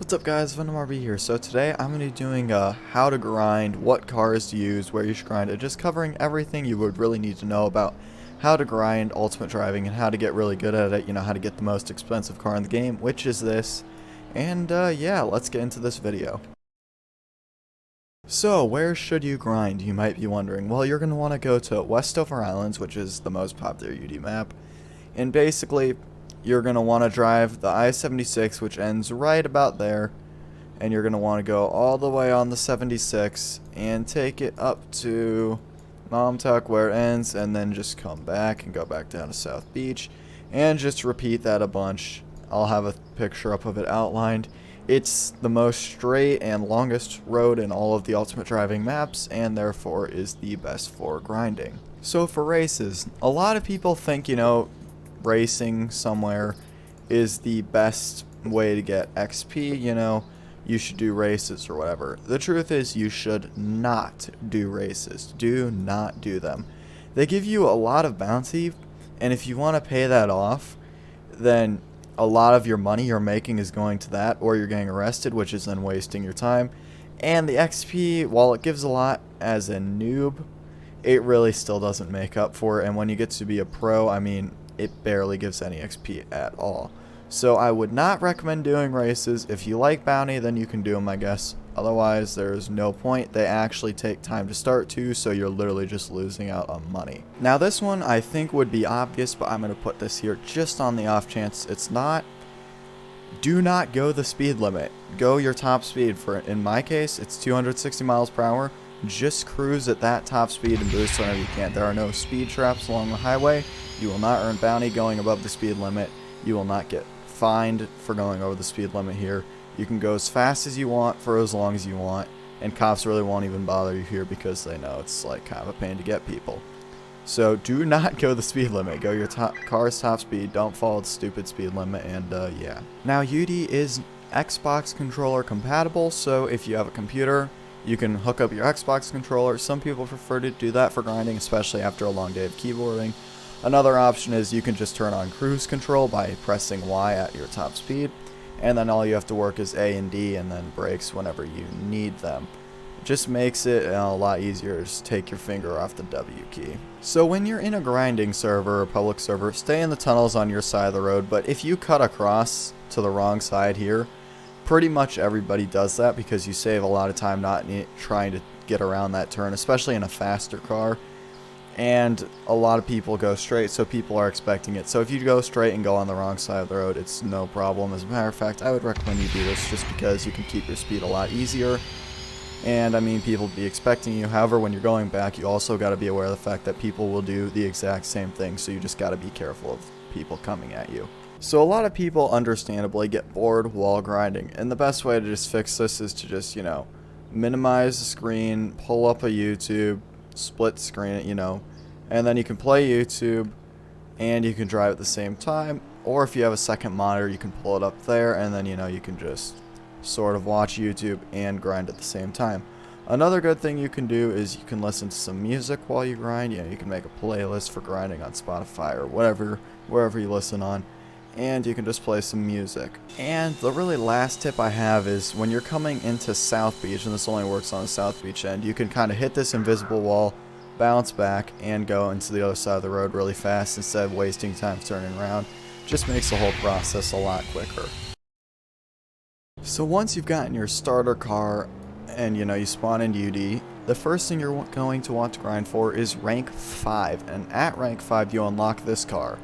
What's up guys, VenomRB here. So today I'm going to be doing how to grind, what cars to use, where you should grind it, just covering everything you would really need to know about how to grind Ultimate Driving and how to get really good at it, you know, how to get the most expensive car in the game, which is this. And yeah, let's get into this video. So where should you grind, you might be wondering. Well, you're going to want to go to Westover Islands, which is the most popular UD map, and basically you're going to want to drive the I-76, which ends right about there, and you're going to want to go all the way on the 76 and take it up to Montauk where it ends, and then just come back and go back down to South Beach and just repeat that a bunch. I'll have a picture up of it outlined. It's the most straight and longest road in all of the Ultimate Driving maps, and therefore is the best for grinding. So for races, a lot of people think, you know, racing somewhere is the best way to get XP, you know, you should do races or whatever. The truth is you should not do races. Do not do them. They give you a lot of bounty, and if you want to pay that off, then a lot of your money you're making is going to that, or you're getting arrested, which is then wasting your time. And the XP, while it gives a lot as a noob, it really still doesn't make up for it, and when you get to be a pro, I mean, it barely gives any XP at all. So I would not recommend doing races. If you like bounty, then you can do them, I guess. Otherwise, there's no point. They actually take time to start too, so you're literally just losing out on money. Now this one I think would be obvious, but I'm going to put this here just on the off chance it's not. Do not go the speed limit. Go your top speed. In my case, it's 260 miles per hour. Just cruise at that top speed and boost whenever you can. There are no speed traps along the highway. You will not earn bounty going above the speed limit. You will not get fined for going over the speed limit here. You can go as fast as you want for as long as you want, and cops really won't even bother you here because they know it's like kind of a pain to get people. So do not go the speed limit. Go your car's top speed. Don't follow the stupid speed limit, and yeah. Now UD is Xbox controller compatible, so if you have a computer, you can hook up your Xbox controller. Some people prefer to do that for grinding, especially after a long day of keyboarding. Another option is you can just turn on cruise control by pressing Y at your top speed, and then all you have to work is A and D and then brakes whenever you need them. It just makes it a lot easier to just take your finger off the W key. So when you're in a grinding server or public server, stay in the tunnels on your side of the road, but if you cut across to the wrong side here, pretty much everybody does that because you save a lot of time not trying to get around that turn, especially in a faster car. And a lot of people go straight, so people are expecting it. So if you go straight and go on the wrong side of the road, it's no problem. As a matter of fact, I would recommend you do this just because you can keep your speed a lot easier. And I mean, people will be expecting you. However, when you're going back, you also got to be aware of the fact that people will do the exact same thing. So you just got to be careful of people coming at you. So a lot of people understandably get bored while grinding. And the best way to just fix this is to just, you know, minimize the screen, pull up a YouTube, split screen it, you know, and then you can play YouTube and you can drive at the same time, or if you have a second monitor you can pull it up there, and then, you know, you can just sort of watch YouTube and grind at the same time. Another good thing you can do is you can listen to some music while you grind. You know, you can make a playlist for grinding on Spotify or whatever, wherever you listen on, and you can just play some music. And the really last tip I have is when you're coming into South Beach, and this only works on the South Beach end, you can kind of hit this invisible wall, bounce back, and go into the other side of the road really fast instead of wasting time turning around. Just makes the whole process a lot quicker. So once you've gotten your starter car and, you know, you spawn in UD, the first thing you're going to want to grind for is rank 5, and at rank 5 you unlock this car.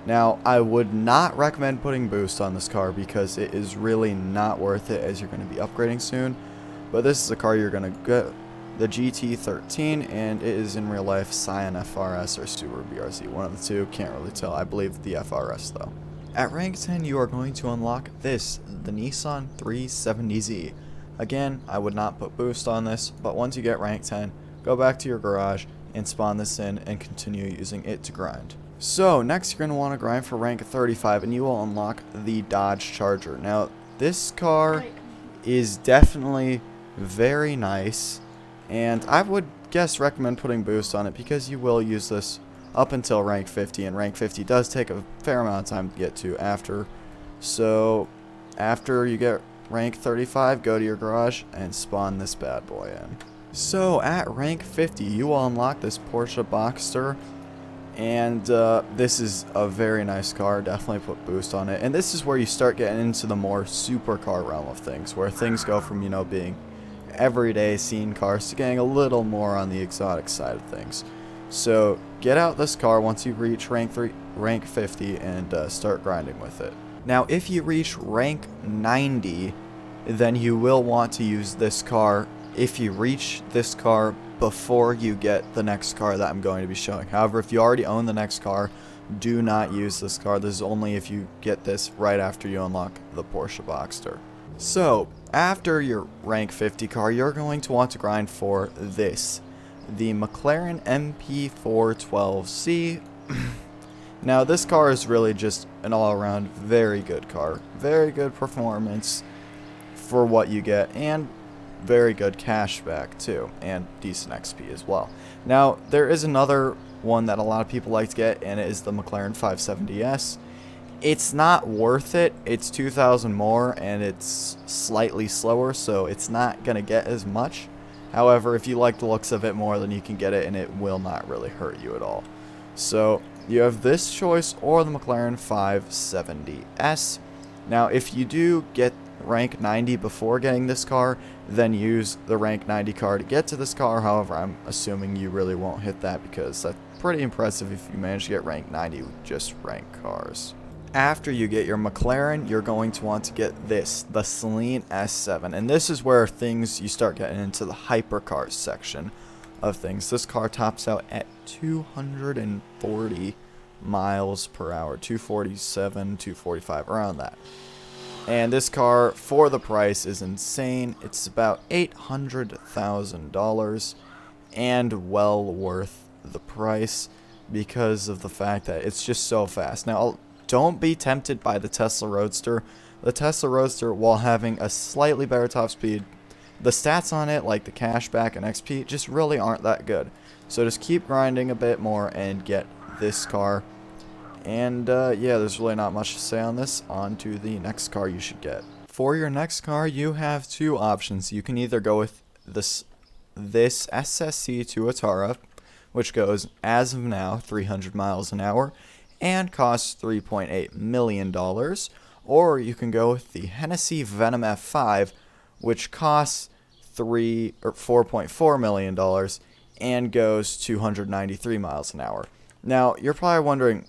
Now, I would not recommend putting boost on this car because it is really not worth it, as you're going to be upgrading soon. But this is the car you're going to get, the GT13, and it is in real life Scion FRS or Subaru BRZ, one of the two, can't really tell. I believe the FRS though. At rank 10 you are going to unlock this, the Nissan 370Z. Again, I would not put boost on this, but once you get rank 10, go back to your garage and spawn this in and continue using it to grind. So next you're going to want to grind for rank 35, and you will unlock the Dodge Charger. Now this car is definitely very nice, and I would recommend putting boost on it because you will use this up until rank 50, and rank 50 does take a fair amount of time to get to after. So after you get rank 35, go to your garage and spawn this bad boy in. So at rank 50, you will unlock this Porsche Boxster, and this is a very nice car. Definitely put boost on it. And this is where you start getting into the more supercar realm of things, where things go from, you know, being everyday scene cars to getting a little more on the exotic side of things. So get out this car once you reach rank 50 and start grinding with it. Now if you reach rank 90, then you will want to use this car if you reach this car before you get the next car that I'm going to be showing. However, if you already own the next car, do not use this car. This is only if you get this right after you unlock the Porsche Boxster. So after your rank 50 car, you're going to want to grind for this, the McLaren MP412C. Now this car is really just an all-around very good car. Very good performance for what you get, and very good cash back too, and decent XP as well. Now there is another one that a lot of people like to get, and it is the McLaren 570S. It's not worth it. It's 2,000 more and it's slightly slower, so it's not gonna get as much. However, if you like the looks of it more, then you can get it and it will not really hurt you at all. So you have this choice or the McLaren 570S. Now if you do get rank 90 before getting this car, then use the rank 90 car to get to this car. However, I'm assuming you really won't hit that, because that's pretty impressive if you manage to get rank 90 with just rank cars. After you get your McLaren, you're going to want to get this, the Saleen S7, and this is where you start getting into the hypercars section of things. This car tops out at 240 miles per hour, 247, 245, around that. And this car, for the price, is insane. It's about $800,000 and well worth the price because of the fact that it's just so fast. Now, don't be tempted by the Tesla Roadster. The Tesla Roadster, while having a slightly better top speed, the stats on it, like the cashback and XP, just really aren't that good. So just keep grinding a bit more and get this car. And yeah, there's really not much to say on this. On to the next car you should get. For your next car, you have two options. You can either go with this SSC Tuatara, which goes, as of now, 300 miles an hour and costs $3.8 million, or you can go with the Hennessy Venom F5, which costs $4.4 million and goes 293 miles an hour. Now, you're probably wondering,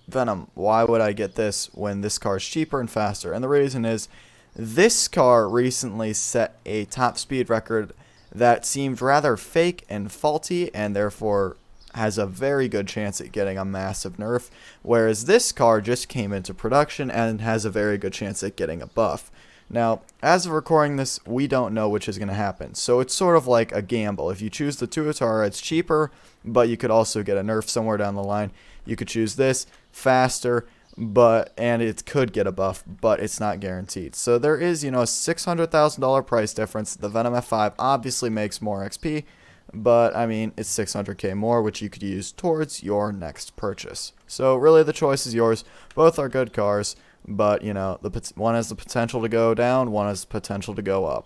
Venom, why would I get this when this car is cheaper and faster? And the reason is, this car recently set a top speed record that seemed rather fake and faulty, and therefore has a very good chance at getting a massive nerf, whereas this car just came into production and has a very good chance at getting a buff. Now, as of recording this, we don't know which is going to happen, so it's sort of like a gamble. If you choose the Tuatara, it's cheaper, but you could also get a nerf somewhere down the line. You could choose this, faster, and it could get a buff, but it's not guaranteed. So there is, a $600,000 price difference. The Venom F5 obviously makes more XP, but I mean, it's 600k more, which you could use towards your next purchase. So really, the choice is yours. Both are good cars, but one has the potential to go down, one has the potential to go up,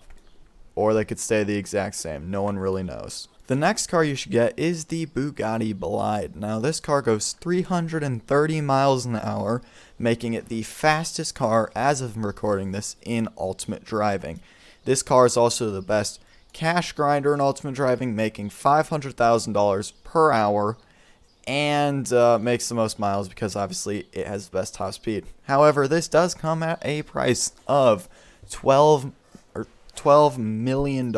or they could stay the exact same. No one really knows. The next car you should get is the Bugatti Bolide. Now, this car goes 330 miles an hour, making it the fastest car as of recording this in Ultimate Driving. This car is also the best cash grinder in Ultimate Driving, making $500,000 per hour, and makes the most miles because obviously it has the best top speed. However, this does come at a price of $12 million.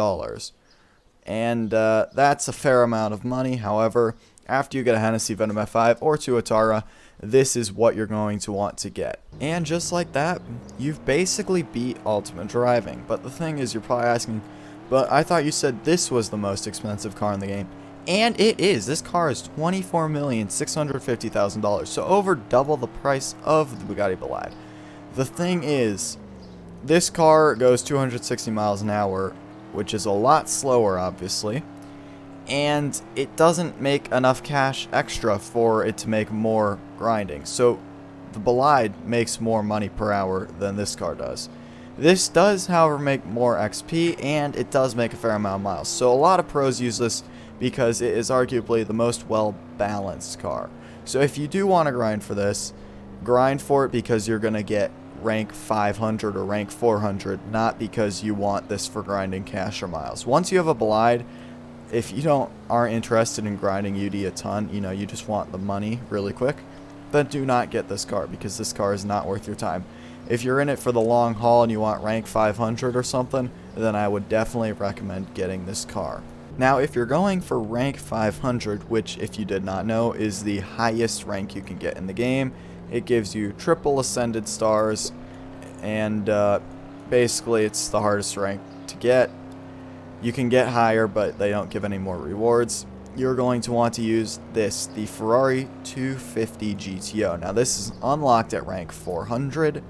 And that's a fair amount of money. However, after you get a Hennessy Venom F5 or Tuatara, this is what you're going to want to get. And just like that, you've basically beat Ultimate Driving. But the thing is, you're probably asking, but I thought you said this was the most expensive car in the game. And it is. This car is $24,650,000, so over double the price of the Bugatti Bolide. The thing is, this car goes 260 miles an hour, which is a lot slower, obviously, and it doesn't make enough cash extra for it to make more grinding. So the Bolide makes more money per hour than this car does. This does, however, make more XP, and it does make a fair amount of miles. So a lot of pros use this because it is arguably the most well-balanced car. So if you do want to grind for this, grind for it because you're going to get rank 500 or rank 400, not because you want this for grinding cash or miles. Once you have a Bolide, if you aren't interested in grinding UD a ton, you just want the money really quick, then do not get this car because this car is not worth your time. If you're in it for the long haul and you want rank 500 or something, then I would definitely recommend getting this car. Now, if you're going for rank 500, which if you did not know is the highest rank you can get in the game, it gives you triple ascended stars, and basically it's the hardest rank to get. You can get higher, but they don't give any more rewards. You're going to want to use this, the Ferrari 250 GTO. Now this is unlocked at rank 400,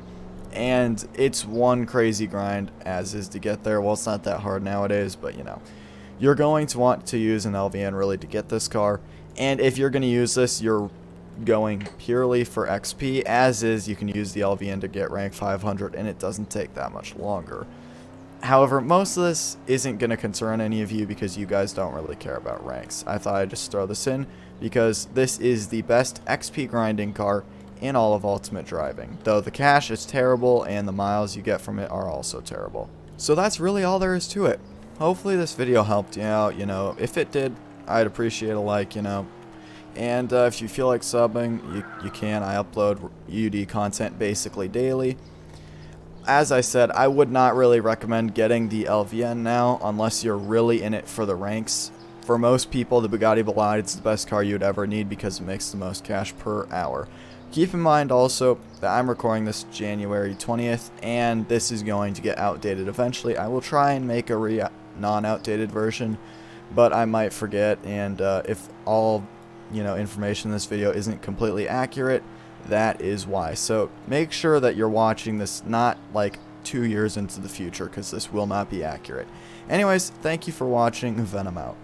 and it's one crazy grind as is to get there. Well, it's not that hard nowadays, but you're going to want to use an LVN really to get this car. And if you're going to use this, you're going purely for XP. As is, you can use the LVN to get rank 500, and it doesn't take that much longer. However, most of this isn't going to concern any of you because you guys don't really care about ranks. I thought I'd just throw this in because this is the best XP grinding car in all of Ultimate Driving, though the cash is terrible and the miles you get from it are also terrible. So that's really all there is to it. Hopefully this video helped you out. If it did, I'd appreciate a like, and if you feel like subbing, you can. I upload UD content basically daily. As I said, I would not really recommend getting the LVN now unless you're really in it for the ranks. For most people, the Bugatti Bolide is the best car you'd ever need because it makes the most cash per hour. Keep in mind also that I'm recording this January 20th, and this is going to get outdated eventually. I will try and make a non-outdated version, but I might forget, and if all information in this video isn't completely accurate, that is why. So make sure that you're watching this not like 2 years into the future, because this will not be accurate. Anyways, thank you for watching. Venom out.